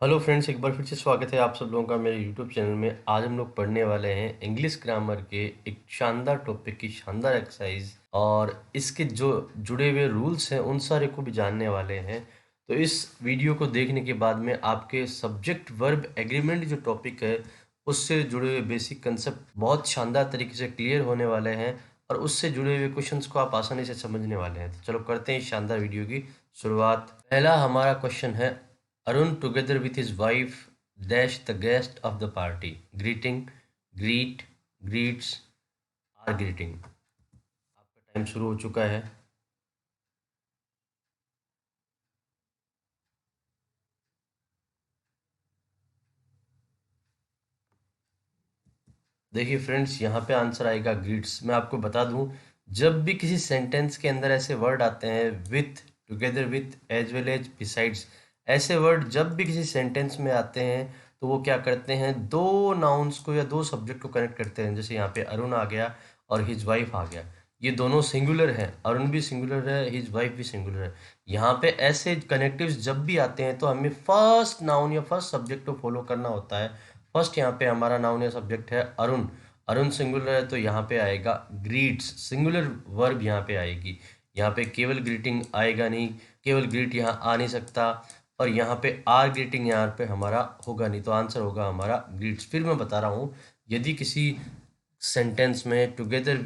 Hello friends, एक बार फिर से स्वागत है आप सब लोगों का मेरे यूट्यूब चैनल में। आज हम लोग पढ़ने वाले हैं इंग्लिश ग्रामर के एक शानदार टॉपिक की शानदार एक्सरसाइज, और इसके जो जुड़े हुए रूल्स हैं उन सारे को भी जानने वाले हैं। तो इस वीडियो को देखने के बाद में आपके सब्जेक्ट वर्ब एग्रीमेंट जो टॉपिक है उससे जुड़े हुए बेसिक कंसेप्ट बहुत शानदार तरीके से क्लियर होने वाले हैं, और उससे जुड़े हुए क्वेश्चंस को आप आसानी से समझने वाले हैं। तो चलो करते हैं इस शानदार वीडियो की शुरुआत। पहला हमारा क्वेश्चन है, Arun, together with his wife, dash the guest of the party. Greeting, greet, greets, are greeting. आपका टाइम शुरू हो चुका है। देखिए फ्रेंड्स, यहाँ पे आंसर आएगा ग्रीट्स। मैं आपको बता दूँ, जब भी किसी सेंटेंस के अंदर ऐसे वर्ड आते हैं with, together with, as well as, besides, ऐसे वर्ड जब भी किसी सेंटेंस में आते हैं तो वो क्या करते हैं, दो नाउन्स को या दो सब्जेक्ट को कनेक्ट करते हैं। जैसे यहाँ पे अरुण आ गया और हिज वाइफ आ गया, ये दोनों सिंगुलर हैं, अरुण भी सिंगुलर है, हिज वाइफ भी सिंगुलर है। यहाँ पे ऐसे कनेक्टिव्स जब भी आते हैं तो हमें फर्स्ट नाउन या फर्स्ट सब्जेक्ट को फॉलो करना होता है। फर्स्ट यहाँ पे हमारा नाउन या सब्जेक्ट है अरुण, अरुण सिंगुलर है तो यहाँ पे आएगा ग्रीट्स, सिंगुलर वर्ब यहाँ पे आएगी। यहाँ पे केवल ग्रीटिंग आएगा नहीं, केवल ग्रीट यहाँ आ नहीं सकता, और यहाँ पे आर ग्रीटिंग यहाँ पे हमारा होगा नहीं, तो आंसर होगा हमारा ग्रीट्स। फिर मैं बता रहा हूँ, यदि किसी सेंटेंस में together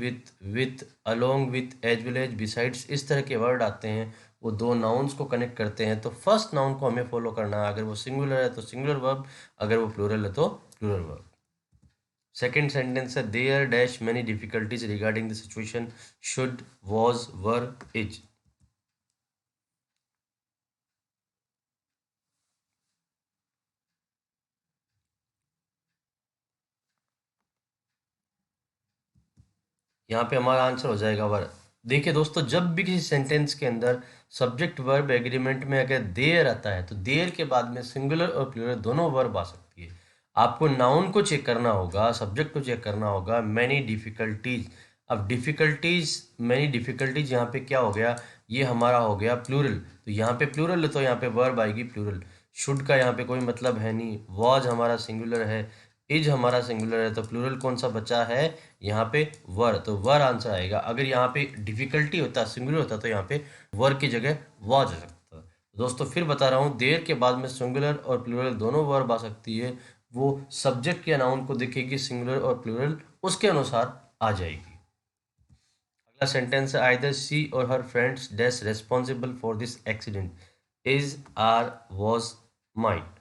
with, along with, as well as, besides, इस तरह के वर्ड आते हैं, वो दो नाउन्स को कनेक्ट करते हैं, तो फर्स्ट नाउन को हमें फॉलो करना है। अगर वो सिंगुलर है तो सिंगुलर वर्ब, अगर वो प्लूरल है तो प्लूरल वर्ब। सेकेंड सेंटेंस है, there dash many difficulties regarding the situation, should, was, were, is. यहाँ पे हमारा आंसर हो जाएगा वर। देखिए दोस्तों, जब भी किसी सेंटेंस के अंदर सब्जेक्ट वर्ब एग्रीमेंट में अगर देयर आता है तो देयर के बाद में सिंगुलर और प्लूरल दोनों वर्ब आ सकती है। आपको नाउन को चेक करना होगा, सब्जेक्ट को चेक करना होगा। मैनी डिफिकल्टीज, अब डिफिकल्टीज, मैनी डिफिकल्टीज यहाँ पे क्या हो गया, ये हमारा हो गया प्लूरल, तो यहाँ पे प्लूरल है तो यहाँ पे वर्ब आएगी प्लूरल। शुड का यहाँ पे कोई मतलब है नहीं। वॉज हमारा सिंगुलर है, इज हमारा सिंगुलर है, तो प्लूरल कौन सा बचा है यहाँ पे, वर, तो वर आंसर आएगा। अगर यहाँ पे डिफिकल्टी होता, सिंगुलर होता, तो यहाँ पे वर की जगह वॉज आ सकता। दोस्तों फिर बता रहा हूँ, देर के बाद में सिंगुलर और प्लूरल दोनों वर्ब आ सकती है। वो सब्जेक्ट या नाउन को देखेगी सिंगुलर और प्लूरल, उसके अनुसार आ जाएगी। अगला सेंटेंस है, आइदर शी और her friends dash responsible for this accident, is, are, was, might.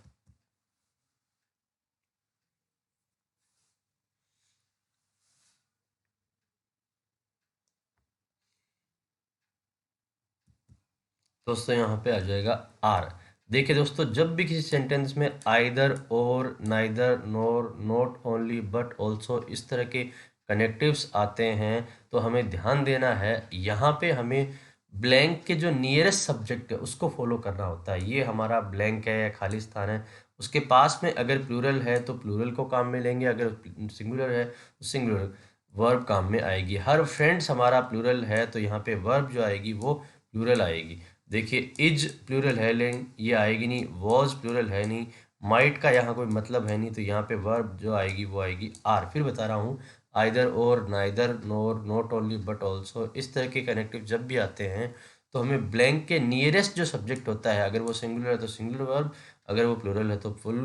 दोस्तों यहाँ पे आ जाएगा आर। देखिए दोस्तों, जब भी किसी सेंटेंस में आइदर और, neither, NOR, not only but also, इस तरह के कनेक्टिव्स आते हैं तो हमें ध्यान देना है, यहाँ पे हमें ब्लैंक के जो नियरेस्ट सब्जेक्ट है उसको फॉलो करना होता है। ये हमारा ब्लैंक है या खाली स्थान है, उसके पास में अगर प्लूरल है तो प्लूरल को काम में लेंगे, अगर सिंगुलर है तो सिंगुलर वर्ब काम में आएगी। हर फ्रेंड्स हमारा प्लूरल है तो यहाँ पे वर्ब जो आएगी वो प्लूरल आएगी। देखिए, इज प्लूरल है लेकिन ये आएगी नहीं, वॉज प्लूरल है नहीं, माइट का यहाँ कोई मतलब है नहीं, तो यहाँ पे वर्ब जो आएगी वो आएगी आर। फिर बता रहा हूँ, आइदर और, neither, NOR, not only but also, इस तरह के कनेक्टिव जब भी आते हैं तो हमें ब्लैंक के नियरेस्ट जो सब्जेक्ट होता है, अगर वो सिंगुलर है तो सिंगुलर वर्ब, अगर वो प्लूरल है तो फुल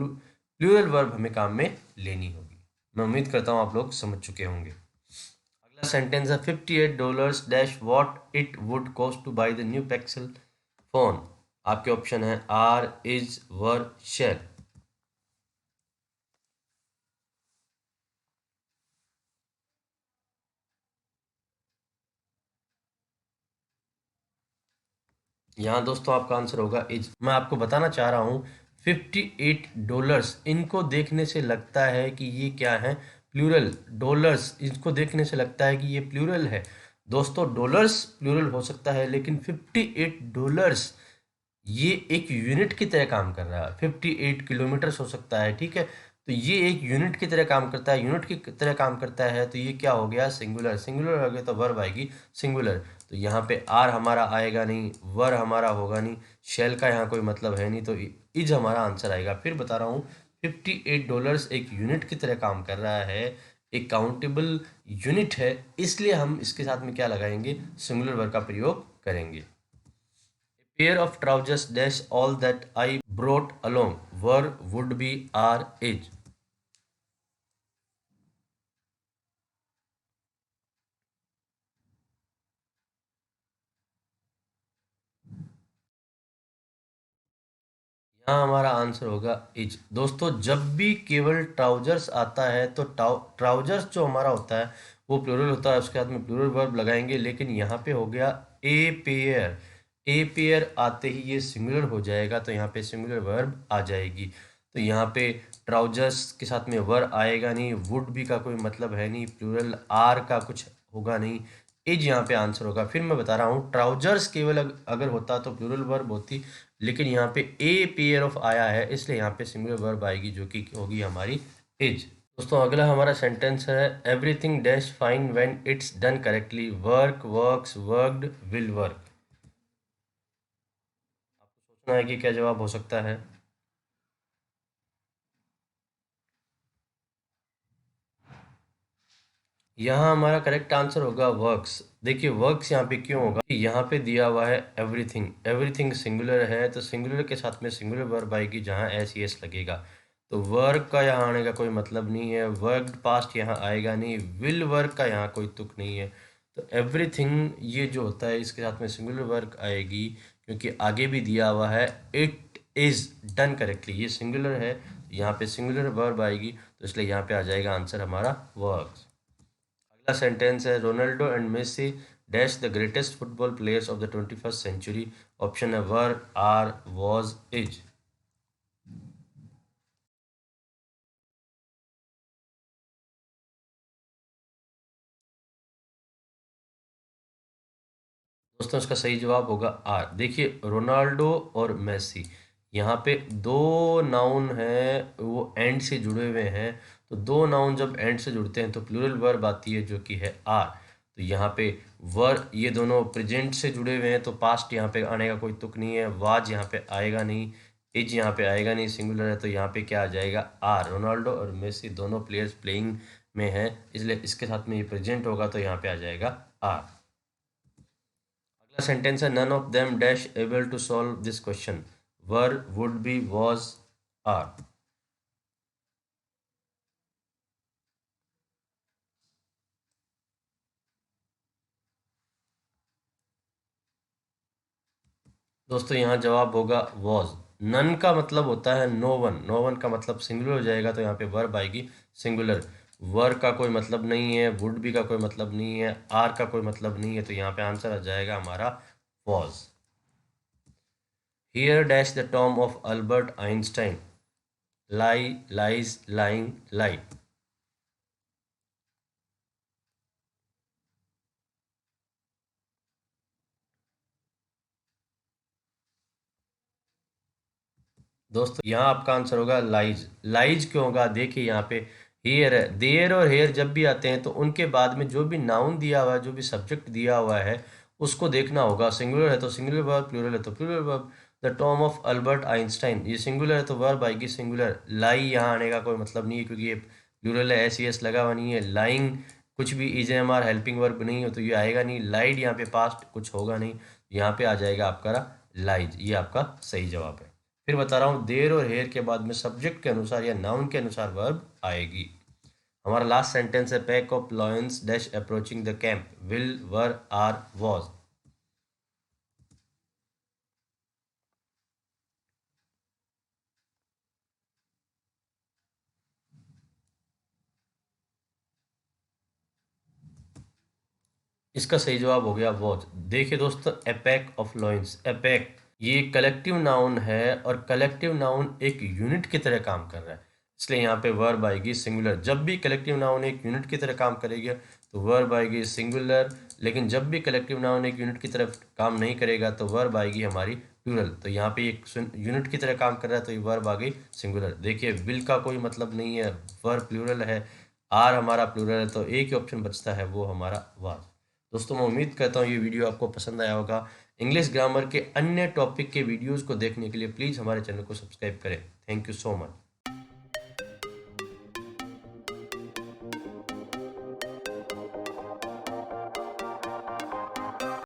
प्लूरल वर्ब हमें काम में लेनी होगी। मैं उम्मीद करता हूँ आप लोग समझ चुके होंगे। अगला सेंटेंस है, $58 dash what it would cost to buy the new Pixel phone. आपके ऑप्शन है आर, इज, वर, शेल। यहाँ दोस्तों आपका आंसर होगा इज। मैं आपको बताना चाह रहा हूँ, $58, इनको देखने से लगता है कि ये क्या है, प्लूरल। डॉलर्स, इसको देखने से लगता है कि ये प्लूरल है। दोस्तों डॉलर्स प्लूरल हो सकता है, लेकिन $58 ये एक यूनिट की तरह काम कर रहा है। 58 किलोमीटर हो सकता है, ठीक है, तो ये एक यूनिट की तरह काम करता है, यूनिट की तरह काम करता है, तो ये क्या हो गया, सिंगुलर। सिंगुलर हो गया तो वर्ब आएगी सिंगुलर, तो यहाँ पे आर हमारा आएगा नहीं, वर हमारा होगा नहीं, शेल का यहाँ कोई मतलब है नहीं, तो इज हमारा आंसर आएगा। फिर बता रहा हूँ, $58 एक यूनिट की तरह काम कर रहा है, एक काउंटेबल यूनिट है, इसलिए हम इसके साथ में क्या लगाएंगे, सिंगुलर वर्ब का प्रयोग करेंगे। Pair of trousers dash all that I brought along, verb would be are is. यहाँ हमारा आंसर होगा इज। दोस्तों जब भी केवल ट्राउजर्स आता है तो ट्राउजर्स जो हमारा होता है वो प्लूरल होता है, उसके साथ में प्लूरल वर्ब लगाएंगे, लेकिन यहाँ पे हो गया ए पेयर। ए पेयर आते ही ये सिंगुलर हो जाएगा, तो यहाँ पे सिंगुलर वर्ब आ जाएगी। तो यहाँ पे ट्राउजर्स के साथ में वर आएगा नहीं, वुड भी का कोई मतलब है नहीं, प्लूरल आर का कुछ होगा नहीं, इज यहाँ पे आंसर होगा। फिर मैं बता रहा हूँ, ट्राउजर्स केवल अगर होता तो प्लूरल वर्ब होती, लेकिन यहाँ पे ए पेयर ऑफ आया है, इसलिए यहाँ पे सिंगुलर वर्ब आएगी जो कि होगी हमारी इज। दोस्तों अगला हमारा सेंटेंस है, everything dash fine when it's done correctly, work works worked will work. आपको सोचना है कि क्या जवाब हो सकता है। यहाँ हमारा करेक्ट आंसर होगा वर्क्स। देखिए वर्क्स यहाँ पे क्यों होगा, यहाँ पे दिया हुआ है एवरीथिंग, एवरीथिंग सिंगुलर है, तो सिंगुलर के साथ में सिंगुलर वर्ब आएगी जहाँ एस एस लगेगा। तो वर्क का यहाँ आने का कोई मतलब नहीं है, वर्कड पास्ट यहाँ आएगा नहीं, विल वर्क का यहाँ कोई तुक नहीं है। तो एवरीथिंग ये जो होता है इसके साथ में सिंगुलर वर्क आएगी, क्योंकि आगे भी दिया हुआ है इट इज़ डन करेक्टली, ये सिंगुलर है, यहाँ पे सिंगुलर वर्ब आएगी, तो इसलिए यहाँ पे आ जाएगा आंसर हमारा वर्क्स। अगला सेंटेंस है, Ronaldo and Messi dash the greatest football players of the 21st century. Option है वर, आर, वॉज, इज। दोस्तों इसका सही जवाब होगा आर। देखिए रोनाल्डो और मेसी, यहाँ पे दो नाउन हैं, वो एंड से जुड़े हुए हैं, तो दो नाउन जब एंड से जुड़ते हैं तो प्लूरल वर्ब आती है जो कि है आर। तो यहाँ पे वर, ये दोनों प्रेजेंट से जुड़े हुए हैं, तो पास्ट यहाँ पे आने का कोई तुक नहीं है, वाज यहाँ पे आएगा नहीं, इज यहाँ पे आएगा नहीं, सिंगुलर है, तो यहाँ पे क्या आ जाएगा आर। रोनाल्डो और मेसी दोनों प्लेयर्स प्लेइंग में हैं, इसलिए इसके साथ में ये प्रेजेंट होगा, तो यहाँ पे आ जाएगा आर। अगला सेंटेंस है, none of them dash able to solve this question, were, would be, was, are. दोस्तों यहाँ जवाब होगा वॉज। नन का मतलब होता है नो वन, नो वन का मतलब सिंगुलर हो जाएगा, तो यहाँ पे वर्ब आएगी सिंगुलर। वर का कोई मतलब नहीं है, वुड बी का कोई मतलब नहीं है, आर का कोई मतलब नहीं है, तो यहाँ पे आंसर आ जाएगा हमारा was. Here dash the tomb of Albert Einstein, lie, lies, lying, lie. दोस्तों यहाँ आपका आंसर होगा लाइज। लाइज क्यों होगा, देखिए यहाँ पे हेयर है, देयर और हेयर जब भी आते हैं तो उनके बाद में जो भी नाउन दिया हुआ है, जो भी सब्जेक्ट दिया हुआ है, उसको देखना होगा। सिंगुलर है तो सिंगुलर वर्ब, प्लूरल है तो plural verb. The tomb of Albert Einstein, ये सिंगुलर है तो वर्ब आएगी सिंगुलर। लाई यहाँ आने का कोई मतलब नहीं है, क्योंकि ये प्लूरल है, एस ई एस लगा हुआ नहीं है। लाइंग कुछ भी is am are helping verb नहीं हो, तो ये आएगा नहीं। लाइड यहाँ पे पास्ट कुछ होगा नहीं, यहाँ पे आ जाएगा आपका लाइज, ये आपका सही जवाब है। फिर बता रहा हूँ, देर और हेयर के बाद में सब्जेक्ट के अनुसार या नाउन के अनुसार वर्ब आएगी। हमारा लास्ट सेंटेंस है, pack of lions dash approaching the camp, will, were, are, was. इसका सही जवाब हो गया वॉज। देखिए दोस्तों, एपैक ऑफ लॉयंस, एपैक ये कलेक्टिव नाउन है, और कलेक्टिव नाउन एक यूनिट की तरह काम कर रहा है, इसलिए यहाँ पे वर्ब आएगी सिंगुलर। जब भी कलेक्टिव नाउन एक यूनिट की तरह काम करेगा तो वर्ब आएगी सिंगुलर, लेकिन जब भी कलेक्टिव नाउन एक यूनिट की तरह काम नहीं करेगा तो वर्ब आएगी हमारी प्लूरल। तो यहाँ पे एक यूनिट की तरह काम कर रहा है, तो ये वर्ब आ गई सिंगुलर। देखिए विल का कोई मतलब नहीं है, वर्ब प्लूरल है, आर हमारा प्लूरल है, तो एक ही ऑप्शन बचता है, वो हमारा वाज। दोस्तों मैं उम्मीद करता हूँ ये वीडियो आपको पसंद आया होगा। इंग्लिश ग्रामर के अन्य टॉपिक के वीडियोज़ को देखने के लिए प्लीज़ हमारे चैनल को सब्सक्राइब करें। Thank you so much.